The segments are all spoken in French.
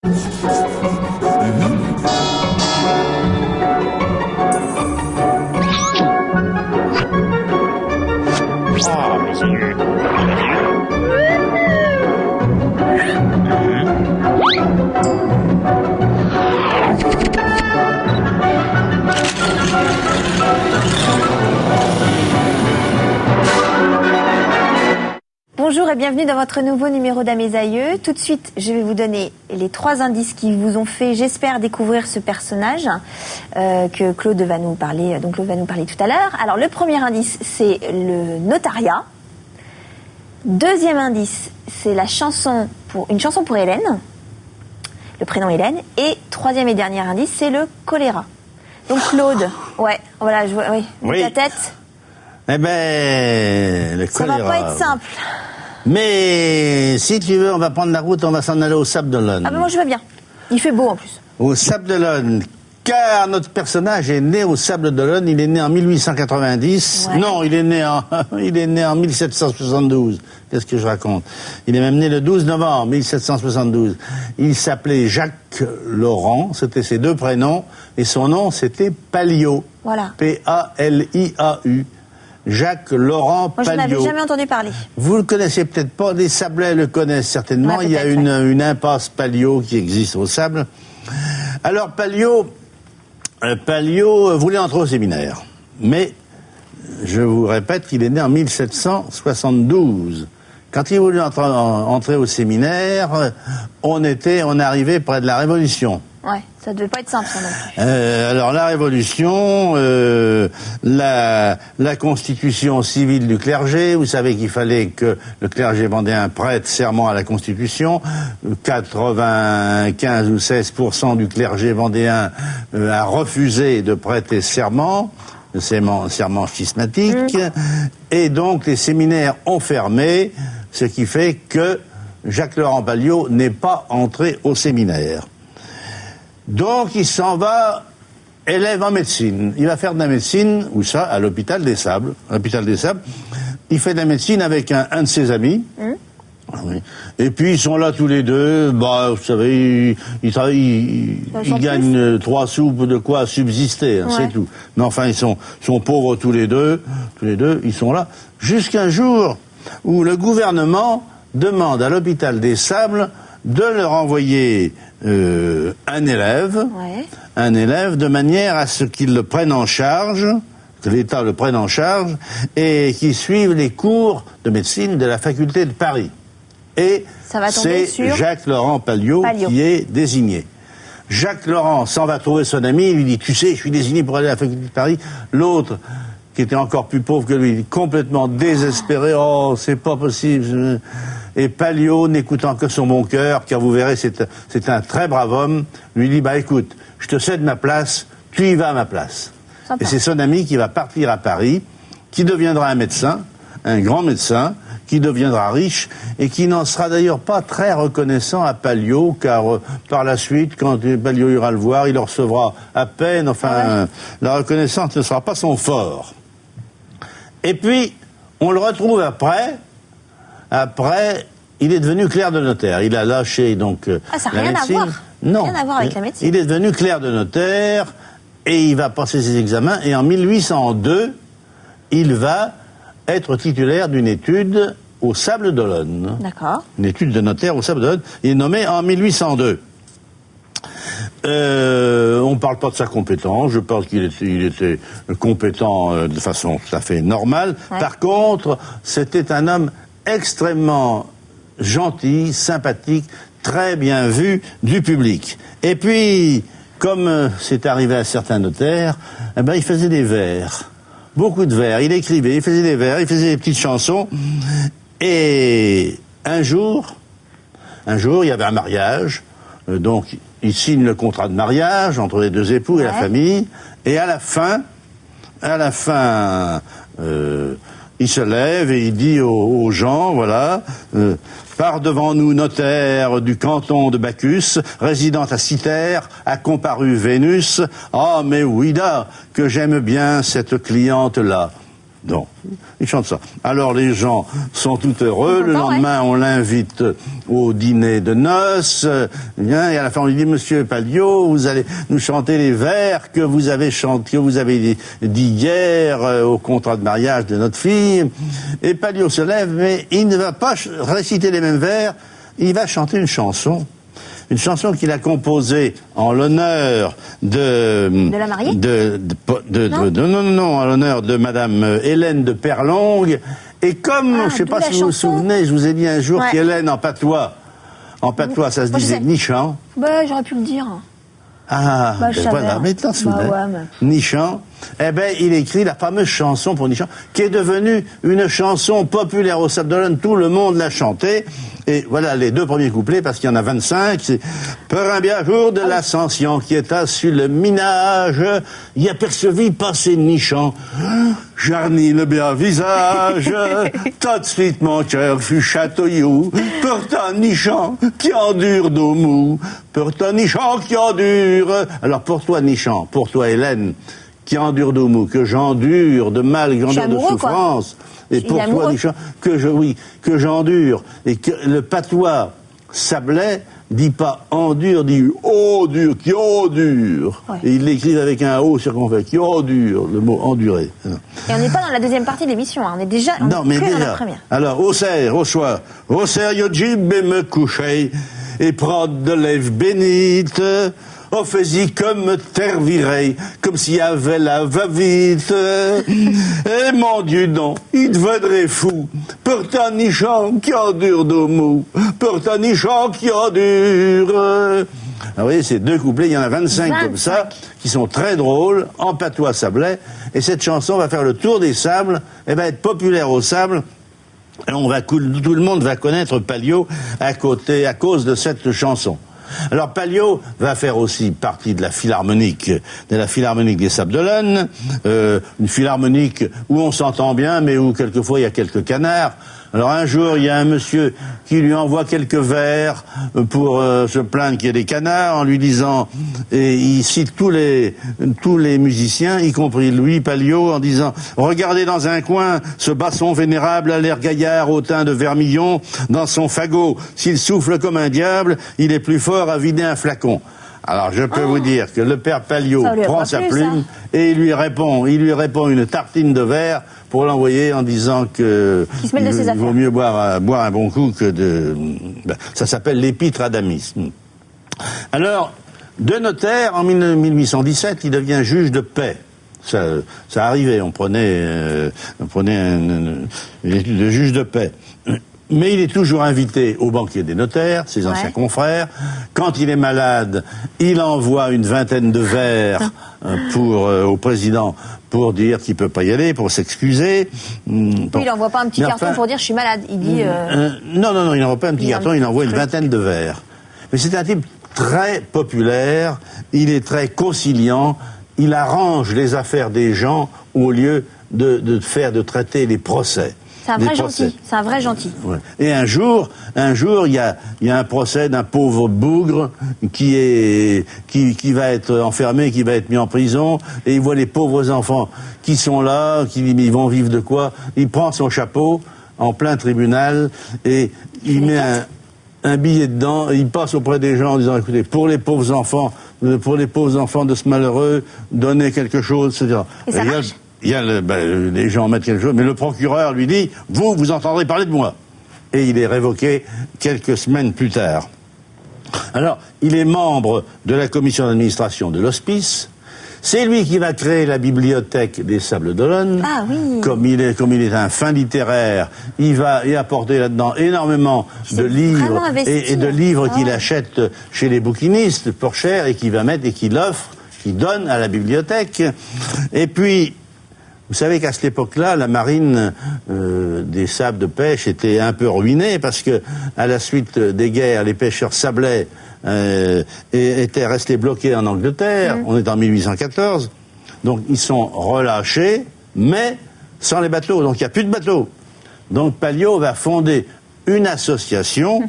Bonjour et bienvenue dans votre nouveau numéro d'Amis Aïeux. Tout de suite, je vais vous donner les 3 indices qui vous ont fait, j'espère, découvrir ce personnage que Claude va nous parler. Donc Claude va nous parler tout à l'heure. Alors le premier indice, c'est le notariat. Deuxième indice, c'est une chanson pour Hélène, le prénom Hélène. Et troisième et dernier indice, c'est le choléra. Donc Claude, ouais, voilà, oui. Ta tête. Eh ben, le choléra. Ça va pas être simple. Mais si tu veux, on va prendre la route, on va s'en aller au Sable d'Olonne. Ah ben moi je veux bien. Il fait beau en plus. Au Sable d'Olonne, car notre personnage est né au Sable d'Olonne. Il est né en 1890. Ouais. Non, il est né en 1772. Qu'est-ce que je raconte? Il est même né le 12 novembre 1772. Il s'appelait Jacques Laurent, c'était ses 2 prénoms, et son nom c'était Palliot. Voilà. P-A-L-I-A-U. Jacques Laurent Palliot. Moi, je n'avais jamais entendu parler. Vous le connaissez peut-être pas, les Sablais le connaissent certainement. Ouais, il y a une impasse Palliot qui existe au Sable. Alors Palliot voulait entrer au séminaire, mais je vous répète qu'il est né en 1772. Quand il voulait entrer au séminaire, on arrivait près de la Révolution. Ouais, ça devait pas être simple, ça non plus. Alors la Révolution, la constitution civile du clergé, vous savez qu'il fallait que le clergé vendéen prête serment à la Constitution. 95 ou 16% du clergé vendéen a refusé de prêter serment schismatique, et donc les séminaires ont fermé, ce qui fait que Jacques Laurent Palliot n'est pas entré au séminaire. Donc il s'en va élève en médecine. Il va faire de la médecine, où ça? À l'hôpital des Sables. Il fait de la médecine avec un de ses amis. Oui. Et puis ils sont là tous les deux. Bah, vous savez, ils gagnent 3 sous de quoi subsister, hein, c'est tout. Mais enfin, ils sont pauvres tous les deux. Ils sont là jusqu'un jour où le gouvernement demande à l'hôpital des Sables de leur envoyer un élève de manière à ce qu'ils le prennent en charge, que l'État le prenne en charge, et qu'ils suivent les cours de médecine de la faculté de Paris. Et c'est Jacques Laurent Palliot qui est désigné. Jacques Laurent s'en va trouver son ami, il lui dit « Tu sais, je suis désigné pour aller à la faculté de Paris ». L'autre, qui était encore plus pauvre que lui, complètement désespéré, « Oh, c'est pas possible ». Et Palliot, n'écoutant que son bon cœur, car vous verrez, c'est un très brave homme, lui dit, bah écoute, je te cède ma place, tu y vas à ma place. Sympa. Et c'est son ami qui va partir à Paris, qui deviendra un médecin, un grand médecin, qui deviendra riche, et qui n'en sera d'ailleurs pas très reconnaissant à Palliot, car par la suite, quand Palliot ira le voir, il le recevra à peine, enfin, la reconnaissance ne sera pas son fort. Et puis, on le retrouve après, il est devenu clerc de notaire. Il a lâché donc ça n'a la rien médecine. À voir. Non, rien à voir avec la médecine. Il est devenu clerc de notaire et il va passer ses examens. Et en 1802, il va être titulaire d'une étude au Sable d'Olonne. D'accord. Une étude de notaire au Sable d'Olonne. Il est nommé en 1802. On ne parle pas de sa compétence, je pense qu'il était compétent de façon tout à fait normale. Ouais. Par contre, c'était un homme extrêmement gentil, sympathique, très bien vu du public. Et puis, comme c'est arrivé à certains notaires, il faisait des vers. Beaucoup de vers. Il écrivait, il faisait des vers, il faisait des petites chansons. Et un jour, il y avait un mariage. Donc, il signe le contrat de mariage entre les 2 époux et la famille. Et à la fin, il se lève et il dit aux gens, voilà, par devant nous, notaire du canton de Bacchus, résidant à Citerre, a comparu Vénus. Ah, mais oui, da, que j'aime bien cette cliente-là. Donc, il chante ça. Alors les gens sont tout heureux. Le lendemain, on l'invite au dîner de noces. Et à la fin, on lui dit, Monsieur Palliot, vous allez nous chanter les vers que vous avez dit hier au contrat de mariage de notre fille. Et Palliot se lève, mais il ne va pas réciter les mêmes vers. Il va chanter une chanson. Une chanson qu'il a composée en l'honneur de la mariée non, en l'honneur de Madame Hélène de Perlongue. Et comme, je ne sais pas si vous vous souvenez, je vous ai dit un jour qu'Hélène en patois, ça se disait Nichan. Bah, j'aurais pu le dire. Ah, voilà, mais t'en souviens. Nichan. Eh ben, il écrit la fameuse chanson pour Nichan, qui est devenue une chanson populaire au Sable d'Olonne. Tout le monde l'a chantée. Et voilà les 2 premiers couplets, parce qu'il y en a 25. C'est « Per un bien jour de l'ascension qui est sur le minage, y apercevit passer Nichan, jarni le bien visage, tout de suite mon cœur fut châteauillou, pourtant Nichan qui endure d'eau mou, pourtant Nichan qui endure. » Alors pour toi Nichan, pour toi Hélène, qui endure d'eau mou, que j'endure de mal, que j'endure de souffrance. Quoi. Et pour toi, Nichan, que j'endure. Et que le patois sablais dit pas endure, dit endure, qui endure. Ouais. Et ils l'écrivent avec un O circonflexe, qui endure, le mot endurer. Et on n'est pas dans la deuxième partie de l'émission, hein. On est déjà dans la première. Alors, au soir, yo jib et me coucher, et prendre de lèvres bénites, oh, fais-y comme terre virée, comme s'il y avait la va-vite. Et mon Dieu, non, il deviendrait fou. Pourtant, Nichan qui endure d'eau mou. Pourtant, Nichan qui endure. Ah, vous voyez, ces 2 couplets, il y en a 25 comme ça, qui sont très drôles, en patois sablais. Et cette chanson va faire le tour des sables, elle va être populaire au sable. Et tout le monde va connaître Palliot à cause de cette chanson. Alors Palliot va faire aussi partie de la philharmonique des Sables d'Olonne, une philharmonique où on s'entend bien, mais où quelquefois il y a quelques canards. Alors un jour, il y a un monsieur qui lui envoie quelques vers pour se plaindre qu'il y a des canards, en lui disant, et il cite tous les musiciens, y compris lui, Palliot, en disant « Regardez dans un coin ce basson vénérable à l'air gaillard au teint de vermillon, dans son fagot, s'il souffle comme un diable, il est plus fort à vider un flacon. » Alors je peux vous dire que le père Palliot prend sa plume et il lui répond une tartine de verre pour l'envoyer en disant que il vaut mieux boire un bon coup que de... Ça s'appelle l'épître Adamis. Alors, de notaire, en 1817, il devient juge de paix. Ça arrivait, on prenait une étude de juge de paix. Mais il est toujours invité au banquet des notaires, ses anciens confrères. Quand il est malade, il envoie une vingtaine de vers au président pour dire qu'il peut pas y aller, pour s'excuser. Il n'envoie pas un petit carton pour dire je suis malade. Il dit. Non, il n'envoie pas un petit carton, il envoie une vingtaine de vers. Mais c'est un type très populaire. Il est très conciliant. Il arrange les affaires des gens au lieu de traiter les procès. C'est un vrai gentil. C'est un vrai gentil. Ouais. Et un jour, il y a un procès d'un pauvre bougre qui va être enfermé, qui va être mis en prison, et il voit les pauvres enfants qui sont là, ils vont vivre de quoi. Il prend son chapeau en plein tribunal et il met un billet dedans, et il passe auprès des gens en disant, écoutez, pour les pauvres enfants de ce malheureux, donnez quelque chose, etc. Et ça marche. Les gens mettent quelque chose, mais le procureur lui dit « Vous entendrez parler de moi ». Et il est révoqué quelques semaines plus tard. Alors, il est membre de la commission d'administration de l'hospice. C'est lui qui va créer la bibliothèque des Sables d'Olonne. Ah oui. Comme il est un fin littéraire, il va y apporter là-dedans énormément de livres et de livres qu'il achète chez les bouquinistes pour cher et qu'il va mettre et qu'il offre, qu'il donne à la bibliothèque. Et puis, vous savez qu'à cette époque-là, la marine des sables de pêche était un peu ruinée parce que, à la suite des guerres, les pêcheurs sablais étaient restés bloqués en Angleterre. On est en 1814. Donc, ils sont relâchés, mais sans les bateaux. Donc, il n'y a plus de bateaux. Donc, Palliot va fonder une association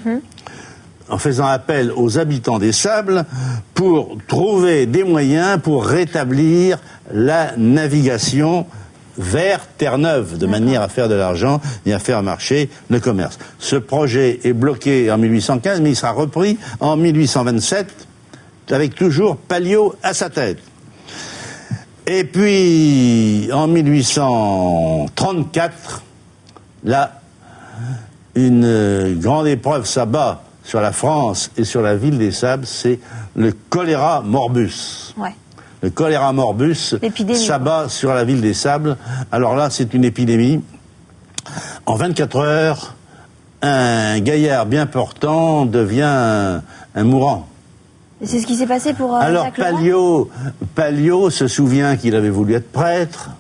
en faisant appel aux habitants des sables pour trouver des moyens pour rétablir la navigation vers Terre-Neuve, de manière à faire de l'argent et à faire marcher le commerce. Ce projet est bloqué en 1815, mais il sera repris en 1827, avec toujours Palliot à sa tête. Et puis, en 1834, là, une grande épreuve s'abat sur la France et sur la ville des Sables, c'est le choléra morbus. Ouais. Le choléra morbus s'abat sur la ville des Sables. Alors là, c'est une épidémie. En 24 heures, un gaillard bien portant devient un mourant. Et c'est ce qui s'est passé pour Alors Jacques Laurent. Palliot se souvient qu'il avait voulu être prêtre,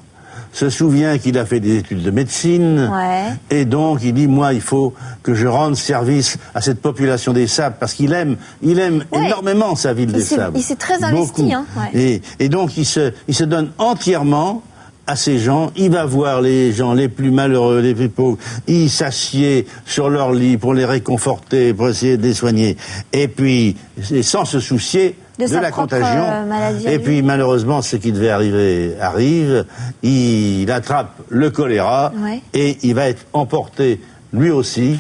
se souvient qu'il a fait des études de médecine, et donc il dit, moi, il faut que je rende service à cette population des Sables, parce qu'il aime énormément sa ville des Sables. Il s'est très investi. Hein, et donc il se donne entièrement à ces gens. Il va voir les gens les plus malheureux, les plus pauvres. Il s'assied sur leur lit pour les réconforter, pour essayer de les soigner. Et puis, sans se soucier de la contagion. Et puis, malheureusement, ce qui devait arriver arrive. Il attrape le choléra et il va être emporté, lui aussi,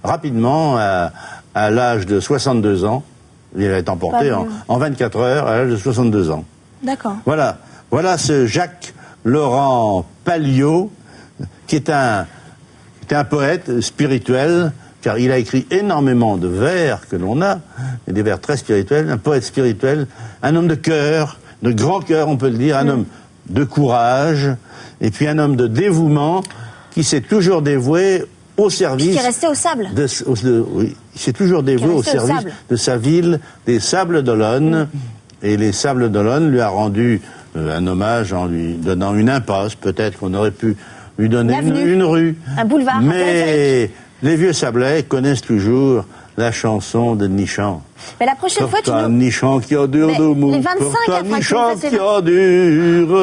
rapidement, à l'âge de 62 ans. Il va être emporté en 24 heures, à l'âge de 62 ans. D'accord. Voilà ce Jacques Laurent Palliot, qui est un poète spirituel, car il a écrit énormément de vers que l'on a, et des vers très spirituels, un poète spirituel, un homme de cœur, de grand cœur, on peut le dire, un homme de courage, et puis un homme de dévouement, qui s'est toujours dévoué au service... Qui est resté au Sable. Oui, il s'est toujours dévoué au service de sa ville, des Sables d'Olonne, et les Sables d'Olonne lui a rendu un hommage en lui donnant une impasse, peut-être qu'on aurait pu lui donner une rue. Un boulevard. Mais les vieux Sablais connaissent toujours la chanson de Nichamp. Mais la prochaine fois, tu nous... Nichamp qui endure de mou. Les 25 Nichamp qui endure.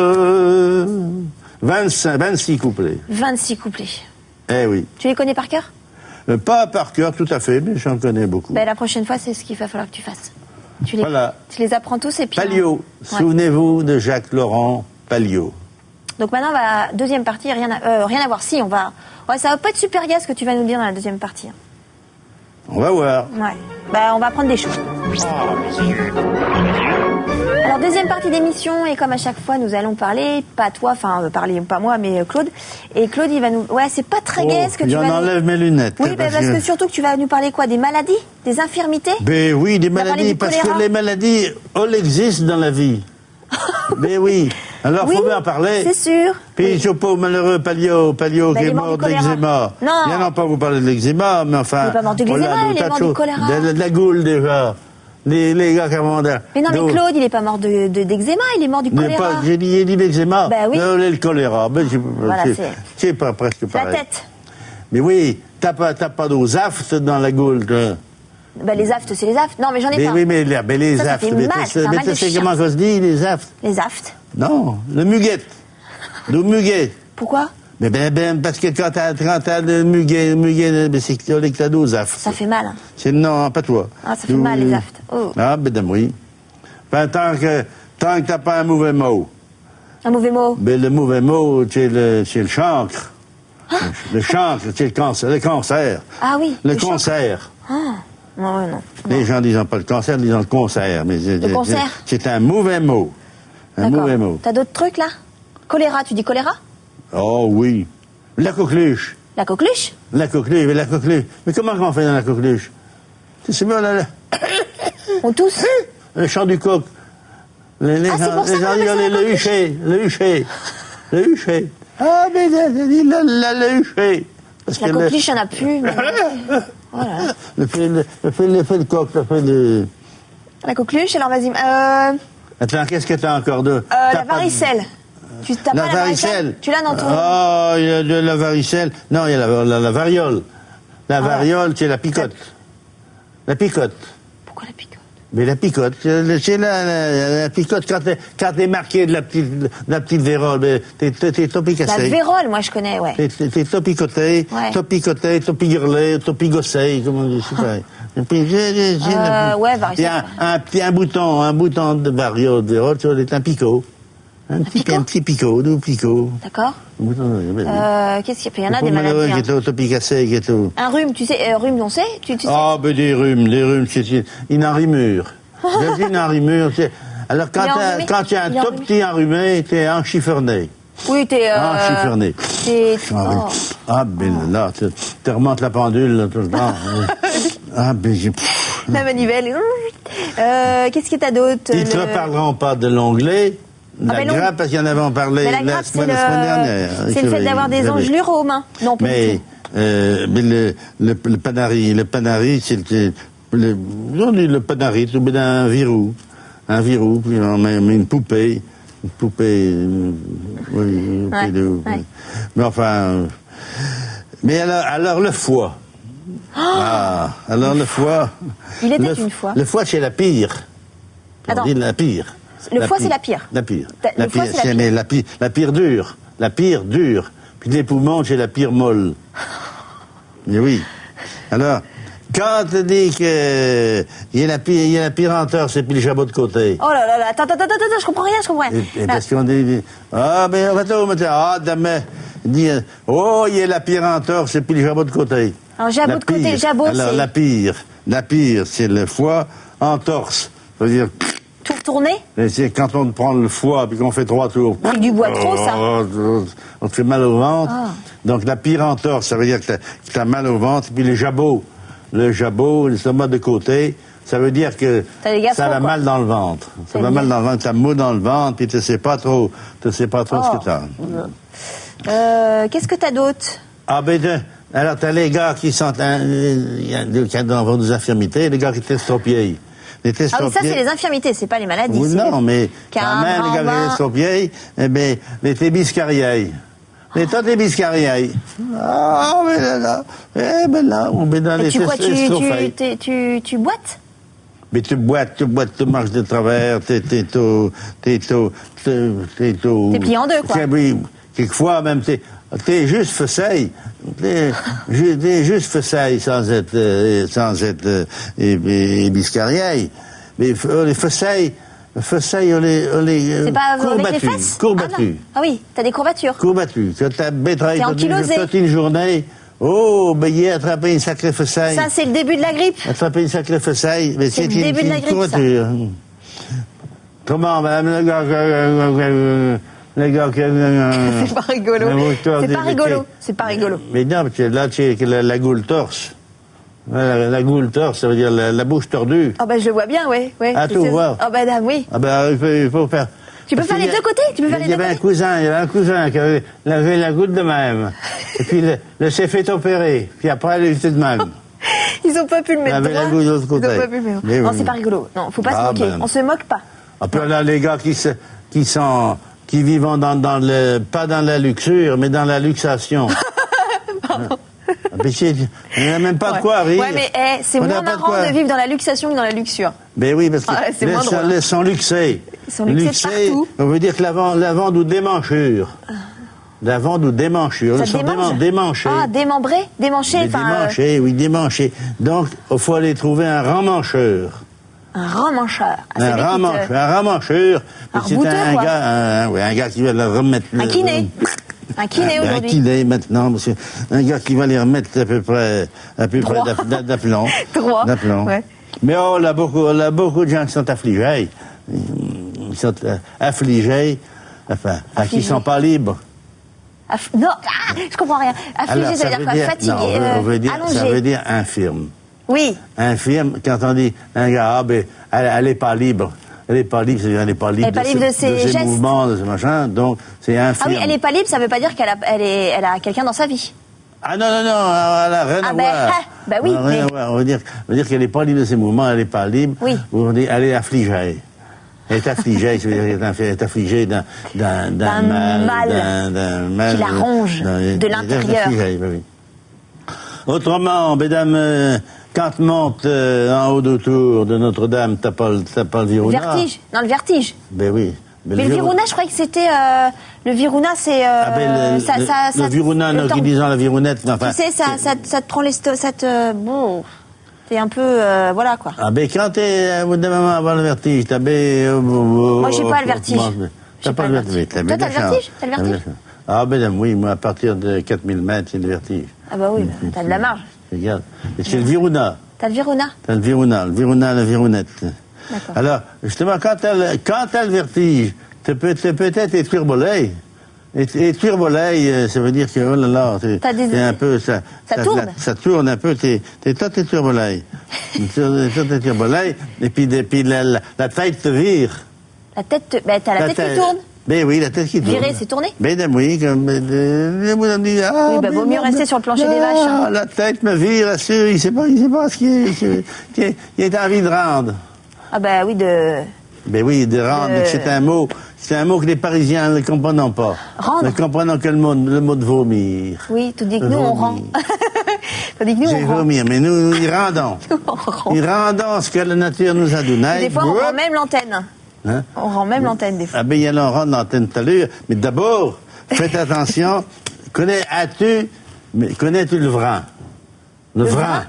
26 couplets. 26 couplets. Eh oui. Tu les connais par cœur? Pas par cœur tout à fait, mais j'en connais beaucoup. La prochaine fois, c'est ce qu'il va falloir que tu fasses. Tu les apprends tous et puis... Palliot. Souvenez-vous de Jacques Laurent Palliot. Donc maintenant, deuxième partie, rien à voir. Si, on va... Ouais, ça va pas être super gai ce que tu vas nous dire dans la deuxième partie. On va voir. Ouais. On va prendre des choses. Alors, deuxième partie d'émission, et comme à chaque fois, nous allons parler, pas toi, pas moi, mais Claude. Et Claude, il va nous... Ouais, c'est pas très gai ce que tu vas nous... J'en enlève mes lunettes. Oui, parce que surtout que tu vas nous parler quoi? Des maladies? Des infirmités? Ben oui, des maladies, parce que les maladies, elles existent dans la vie. Mais oui. Alors, il faut bien en parler. C'est sûr. Puis, je pauvre malheureux Palliot qui est mort de l'eczéma. Non. Il n'y en a pas vous parler de l'eczéma, mais enfin... Il n'est pas mort de l'eczéma, il est mort du choléra. De la goule, déjà. Les gars qui ont... Mais non, mais Claude, il n'est pas mort d'eczéma, il est mort du choléra. J'ai dit l'eczéma. Ben oui. Le choléra. Voilà, c'est pas presque pareil. La tête. Mais oui, t'as pas d'eau aftes dans la goule, toi. Les aftes, c'est les aftes. Non, mais j'en ai pas. Oui, mais les aftes. Ça fait mal, c'est un mal de chien. Comment ça se dit, les aftes? Les aftes. Non, le muguet. Le muguet. Pourquoi? Parce que quand t'as le muguet, c'est que t'as d'eau aftes. Ça fait mal. Non, pas toi. Ah, ça fait mal, les aftes. Oh. Ah, oui. Enfin, tant que t'as pas un mauvais mot. Un mauvais mot? Le mauvais mot, c'est le chancre. Le chancre, c'est le cancer. Ah oui. Le cancer. Non. Les gens disant pas le cancer, disant le concert. Mais le concert? C'est un mauvais mot. Un mauvais mot. T'as d'autres trucs, là? Choléra, tu dis choléra? Oh oui. La coqueluche. La coqueluche? La coqueluche. Mais comment on fait dans la coqueluche? C'est bon, là. On tousse? Le chant du coq. Les gens disent le hucher. Ah, mais le hucher. La coqueluche, il n'y en a plus. Mais... Voilà. Le fait coq, La coqueluche, alors vas-y. Attends, qu'est-ce que t'as encore de... la varicelle. Tu t'as pas la varicelle? Tu l'as dans ton... Oh, il y a de la varicelle. Non, il y a la variole. La variole, c'est la picote. La picote. Pourquoi la picote? Mais la picote, c'est la picote quand t'es marqué de la petite vérole, t'es topicassé. La vérole, moi je connais, ouais. T'es topicoté, topigurlé, topigossé, comme on dit, c'est pareil. Ouais, varicelle. Il y a un bouton de variole, de vérole, c'est un picot. Un petit picot, deux picots. D'accord. Qu'est-ce qu'il y a? Il y en a des maladies. Qui est autopicassé, qui est tout. Un rhume, tu sais, rhume, on sait? Tu sais? Ah, ben des rhumes, c'est une enrhumure. C'est une enrhumure. Alors, quand tu as un tout petit enrhumé, t'es enchifferné. Oui, t'es... Enchifferné. Ah, ben là, tu remontes la pendule, là, tout le temps. Ah, ben j'ai... La manivelle. Qu'est-ce que t'as d'autre? Ils ne te reparleront pas de l'onglet. La grappe, parce qu'il y en avait en parlé la semaine dernière. C'est le fait d'avoir des engelures aux mains. Non, pas du tout. Mais le panari, c'est le panari, tu mets un verrou, puis on met une poupée. Oui, ouais. Mais enfin, mais alors le foie. Alors le foie. Il était une fois. Le foie, c'est la pire. On dit la pire. Le foie, c'est la pire. La pire. Le foie, c'est la pire. La pire dure. La pire dure. Puis les poumons, c'est la pire molle. Mais oui. Alors, quand tu dis que il y a la pire entorse, c'est puis le jabot de côté. Oh là là, attends, je comprends rien. Et parce qu'on dit, ben, on va demain, dit, il y a la pire entorse, et puis le jabot de côté. Alors, jabot de côté, jabot, c'est... Alors, la pire, c'est le foie, entorse. Ça veut dire... Tout tourner? C'est quand on prend le foie, puis qu'on fait 3 tours. C'est du bois trop, ça. On te fait mal au ventre. Donc, la pire entorse, ça veut dire que t'as mal au ventre, et puis le jabot, l'estomac de côté, ça veut dire que ça va mal dans le ventre. Ça va mal dans le ventre, t'as mou dans le ventre, puis tu sais pas trop ce que t'as. Qu'est-ce que t'as d'autre? Ah ben, alors t'as les gars qui sont, il y a des infirmités, les gars qui testent au pied. Ah oui, ça c'est les infirmités, c'est pas les maladies. Non, mais quand même, les gars qui testent au pied, eh ben, les tébiscariailles. Les tébiscariailles. Ah, mais là, on met dans les tu boites? Mais tu boites, tu marches de travers, t'es plié en deux, quoi. Oui, quelquefois même, t'es juste fessaille. T'es juste fessaille sans être biscariaille. Mais les fessailles, on les c'est pas avec les fesses? Courbattues. Ah oui, t'as des courbatures. Courbattues. Quand t'as bétraillé toute une journée, il a attrapé une sacrée fessaille. Ça, c'est le début de la grippe. Attrapé une sacrée fessaille, mais c'est le début de la grippe, courbature. Comment, madame, le gars qui... C'est pas rigolo. C'est pas rigolo. Mais non, parce que là, tu sais, la goule torse. La goule torse, ça veut dire la bouche tordue. Ah ben je le vois bien, oui. Ah, tout voir. Ah ben oui. Ah ben il faut faire... Tu peux faire les deux côtés? Il y avait un cousin qui avait la goutte de même. Et puis le s'est fait opérer. Puis après, il était de même. Ils ont pas pu le mettre droit. La goutte de l'autre côté. Ils ont pas pu le mettre. Non, c'est pas rigolo. Non, faut pas se moquer. On se moque pas. Après là, les gars qui vivent pas dans la luxure, mais dans la luxation. Pardon. Il n'y a même pas de quoi rire. Ouais, mais c'est moins marrant de vivre dans la luxation que dans la luxure. Ben oui, parce que ils sont luxés. Ils sont luxés partout. On veut dire que la vente ou démanchure. La vente ou démanchure. Ils sont démanchés. Ah, démembrés? Démanchés? Démanchés, oui, démanchés. Donc, il faut aller trouver un remmancheur. Un remmancheur. Un remmancheur. C'est un gars qui va le remettre... Un kiné. Un kiné aujourd'hui. Un kiné maintenant, monsieur. Un gars qui va les remettre à peu près d'aplomb. Droit. Ouais. Mais beaucoup de gens qui sont affligés. Ils sont affligés, qui ne sont pas libres. Non, je comprends rien. Affligé, ça veut dire quoi? Fatigué, allongé. Ça veut dire infirme. Oui. Infirme, quand on dit un gars, elle n'est pas libre. Elle n'est pas libre, c'est-à-dire elle n'est pas libre de ses mouvements, de ses machins, donc c'est infirme. Ah oui, elle n'est pas libre, ça ne veut pas dire qu'elle a quelqu'un dans sa vie. Ah non, elle n'a rien à voir. Bah oui, rien à voir. On veut dire qu'elle n'est pas libre de ses mouvements, elle n'est pas libre. Oui. On dit elle est affligée. Elle est affligée, ça veut dire qu'elle est affligée d'un mal qui la ronge de l'intérieur. Oui. Autrement, mesdames, quand tu montes en haut d'autour de Notre-Dame, t'as pas le Viruna. Vertige. Non, le vertige. Ben oui. Mais le Viruna, je croyais que c'était... le Viruna, c'est... le Viruna, nous qui disons la Virounette... Enfin, tu sais, ça te prend bon... T'es un peu... voilà, quoi. Ah ben quand t'es... Vous devez avoir le vertige. Moi, j'ai pas le vertige. J'ai pas le vertige. Toi, t'as le vertige? T'as le vertige? Ah, ben oui, moi, à partir de 4000 mètres, c'est le vertige. Ah bah oui, t'as de la marge. Regarde. Et c'est le Viruna. T'as le Viruna? T'as le Viruna, la Virounette. D'accord. Alors, justement, quand t'as le vertige, tu peux peut-être étuire Boleil. Étuire Boleil, ça veut dire que, oh là là, t'es un peu, ça tourne? Ça tourne un peu, t'es étuire Boleil. Étuire Boleil, et puis la tête te vire. La tête, t'as la tête qui tourne? Ben oui, la tête qui tourne. Virer, c'est tourner? Ben oui, comme... oui, vaut mieux rester sur le plancher des vaches. Hein. La tête me vire, assure, il sait pas ce qu'il est envie de rendre. Ah ben oui, de rendre, c'est un mot que les Parisiens ne comprennent pas. Rendre? Ne comprenant que le mot de vomir. Oui, tu dis que nous, on rend. Tandis que nous, on rend. Vomir, mais nous rendons. Nous rendons ce que la nature nous a donné. Des fois, on rend même l'antenne. Hein? On rend même l'antenne des fois. Ah ben, il y en aura l'antenne tout à l'heure. Mais d'abord, faites attention. Connais-tu le vrin? Le vrin.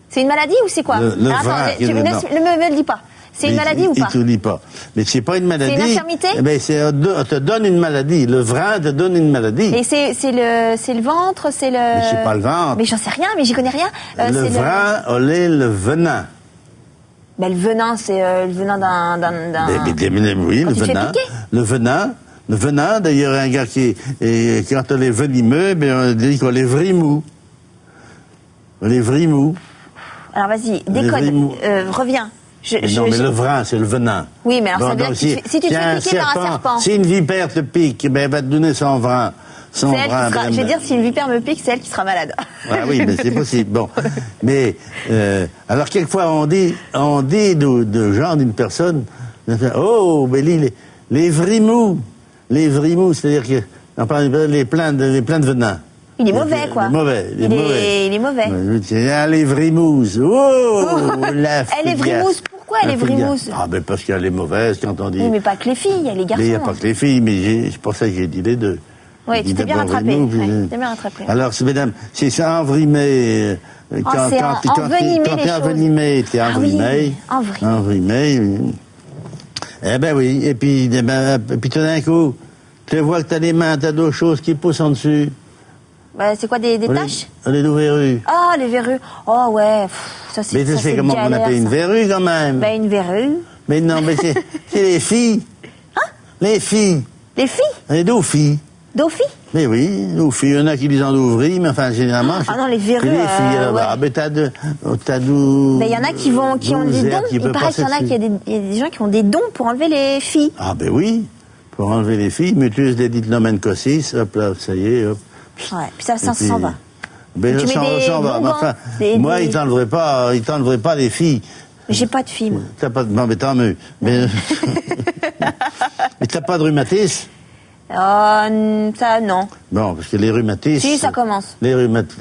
C'est une maladie ou c'est quoi? Le vrin. Ne me le dis pas. C'est une maladie ou pas? Il te dit pas. Mais c'est pas une maladie. C'est une infirmité? On te donne une maladie. Le vrin te donne une maladie. Et c'est le ventre, c'est le... Mais c'est pas le ventre. Mais j'en sais rien, mais j'y connais rien. Le vrin, le venin. Ben, le venin, c'est le venin d'un... Oui, le venin. Le venin, d'ailleurs, un gars quand on est venimeux, on dit qu'on est vrimou. On est vrimou. Alors vas-y, décode, reviens. Mais le vrin, c'est le venin. Oui, mais alors ça veut dire que si tu te fais piquer par un serpent... Si une vipère te pique, elle va te donner son vrin. Je vais dire, si une vipère me pique, c'est elle qui sera malade. Ah oui, mais c'est possible. Bon. Mais, alors, quelquefois, on dit de genre d'une personne, oh, mais les vrimous. Les vrimous, c'est-à-dire que, on parle les pleins de venin. Il est mauvais, quoi. Il est mauvais. Les vrimous. Oh, la Elle est vrimousse. Pourquoi elle est vrimousse? Ah, ben, parce qu'elle est mauvaise, quand on dit. Oui, mais pas que les filles, il y a les garçons. Il n'y a pas que les filles, mais c'est pour ça que j'ai dit les deux. Oui, tu t'es bien rattrapé. Alors, mesdames, c'est ça, envrimé. Quand t'es envenimé, t'es envrimé. Envrimé. Eh ben oui. Et puis tout d'un coup, tu vois que t'as les mains, t'as d'autres choses qui poussent en dessus. C'est quoi, des taches? Les verrues. Ah, les verrues. Oh, ouais. Ça, c'est mais tu sais comment on appelle une verrue, quand même? Ben, une verrue. Mais non, mais c'est les filles. Hein? Les filles. Les filles? Les deux filles. Dauphie? Mais oui, Dauphie. Il y en a qui disent en d'ouvrir, mais enfin, généralement. Ah non, les verrues. Les filles, ouais. Ah, ben, t'as d'où. Ben, il y en a qui ont des dons. Il paraît qu'il y en a y a des gens qui ont des dons pour enlever les filles. Ah, ben oui. Pour enlever les filles, mutus des diplomènes cossis, hop là, ça y est, hop. Ouais, puis ça s'en va. Ben, ça s'en va. Enfin, moi, ils t'enleveraient pas les filles. Mais j'ai pas de filles, moi. T'as pas de, non, mais tant mieux. Mais t'as pas de rhumatisme? Ça, non. Bon, parce que les rhumatismes... Si, ça commence.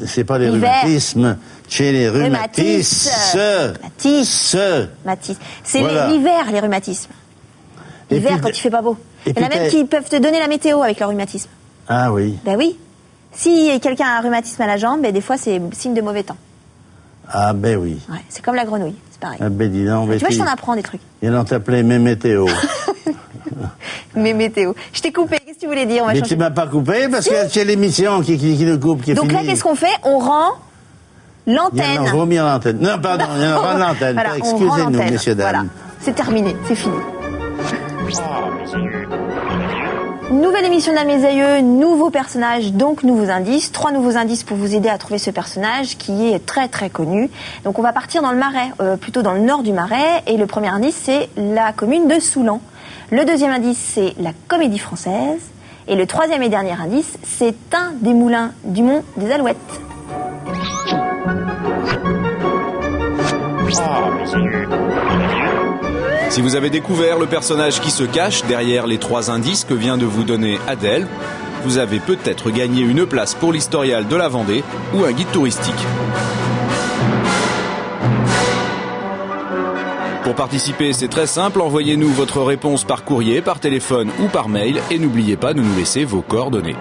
C'est pas les rhumatismes. Chez les rhumatismes. C'est l'hiver, les rhumatismes. L'hiver, quand il fait pas beau. Il y en a même qui peuvent te donner la météo avec leur rhumatisme. Ah oui. Ben oui. Si quelqu'un a un rhumatisme à la jambe, des fois, c'est signe de mauvais temps. Ah ben oui. Ouais, c'est comme la grenouille, c'est pareil. Ah ben dis donc. Tu vois, je t'en apprends des trucs. Il y en a t'appelait mes météos. Mes météos. Je t'ai coupé, qu'est-ce que tu voulais dire? Mais tu m'as pas coupé parce que c'est l'émission qui nous coupe, qui est donc finie. Là, qu'est-ce qu'on fait? On rend l'antenne. On remet l'antenne. Non, pardon, on rend l'antenne. Voilà, excusez-nous, messieurs, dames. Voilà, c'est terminé, c'est fini. Nouvelle émission d'À mes aïeux, nouveaux personnages, donc nouveaux indices. 3 nouveaux indices pour vous aider à trouver ce personnage qui est très très connu. Donc on va partir dans le Marais, plutôt dans le nord du Marais. Et le premier indice, c'est la commune de Soulan. Le deuxième indice, c'est la Comédie Française. Et le troisième et dernier indice, c'est un des moulins du Mont des Alouettes. Si vous avez découvert le personnage qui se cache derrière les 3 indices que vient de vous donner Adèle, vous avez peut-être gagné une place pour l'Historial de la Vendée ou un guide touristique. Pour participer, c'est très simple, envoyez-nous votre réponse par courrier, par téléphone ou par mail et n'oubliez pas de nous laisser vos coordonnées.